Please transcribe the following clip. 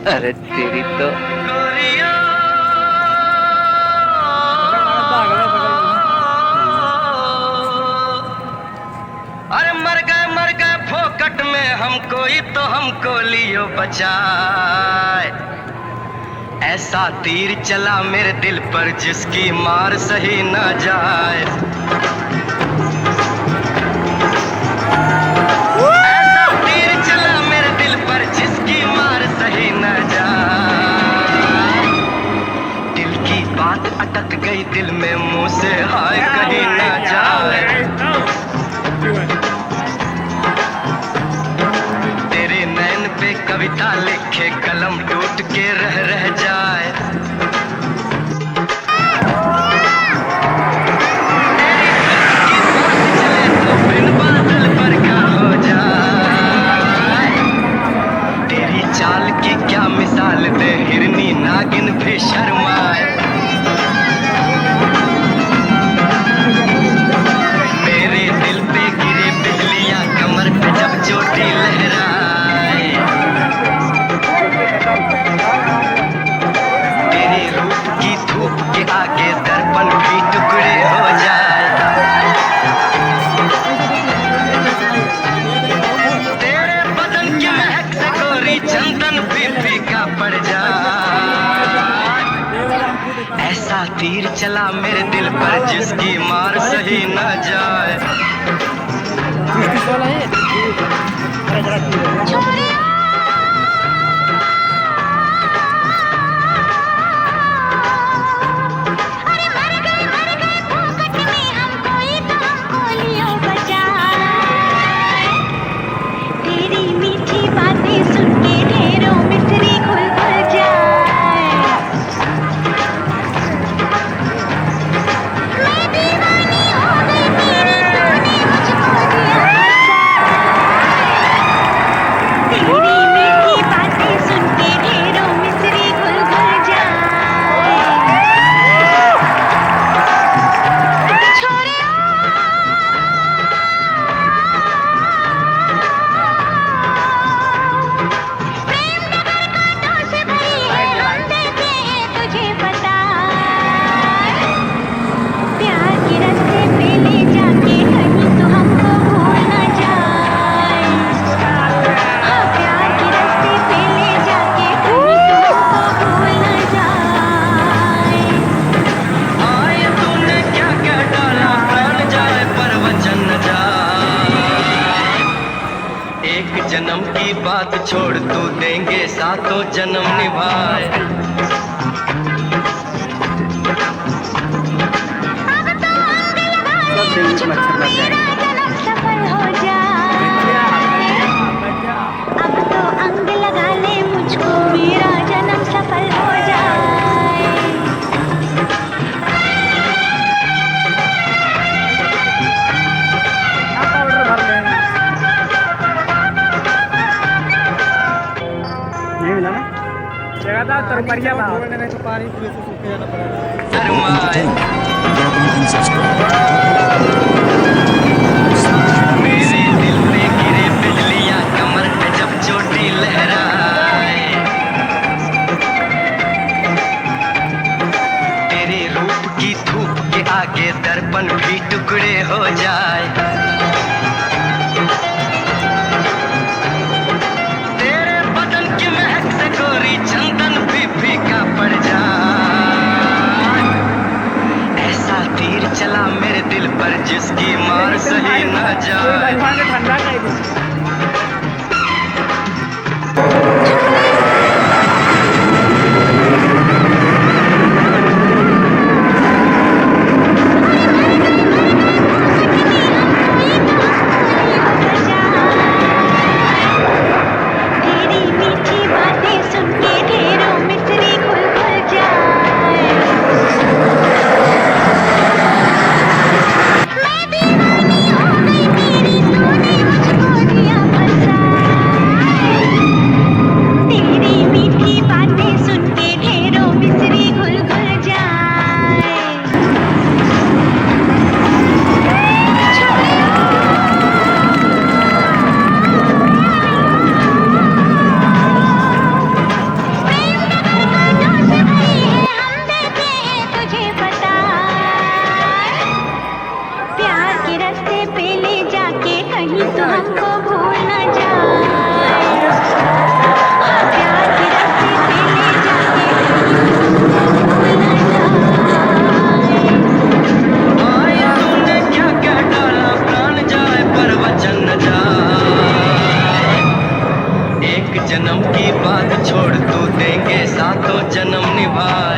अरे तेरी तो अरे मर गए फोकट में हम कोई तो हमको लियो बचाए। ऐसा तीर चला मेरे दिल पर जिसकी मार सही न जाए। ऐसा तीर चला मेरे दिल पर जिसकी मार सही न जाए। दिल की बात अटक गई दिल में मुंह से हाय कहीं न जाए। तेरे नैन पे कविता लिखे कलम टूट के रह जाए। तेरी की बात चले तो बिन बादल बरखा हो जाए। तेरी चाल की क्या मिसाल दे हिरनी नागिन भी शर्माए। मेरे दिल पे गिरे बिजलियां कमर पे जब चोटी लहराए। तेरे रूप की धूप के आगे दर्पण भी टुकड़े हो जाए। तेरे बदन की महक से गोरी चंदन भी फीका पड़ जाए। ऐसा तीर चला मेरे दिल पर जिसकी मार सही न जाए। जन्म की बात छोड़ तू देंगे सातों जन्म निभाए। सफल हो जाए। अब तो अंग लगा ले मुझको मेरा जन्म सफल हो जाए। नहीं मिला ना जगह था तरपरिया था तो पानी पूरे से सूख जाना पड़ेगा। मेरे दिल पे गिरे बिजलियां कमर पे जब चोटी लहराए। तेरे रूप की धूप के आगे दर्पण भी टुकड़े हो जाए। तेरे बदन की महक से गोरी चंदन भी फीका पड़ जाए। ऐसा तीर चला मेरे दिल पर जिसकी मार सही न जाए। ठंडा कर मैं दीवानी हो गई तेरी तूने मुझको दिया। हमको भूल न जाए। हाँ, प्यार की रस्सी से ले जाके भूल न जाए। आए तूने क्या कह डाला, प्राण जाए पर वचन न जाए। एक जन्म की बात छोड़ तू, देंगे सातों जन्म निभाए।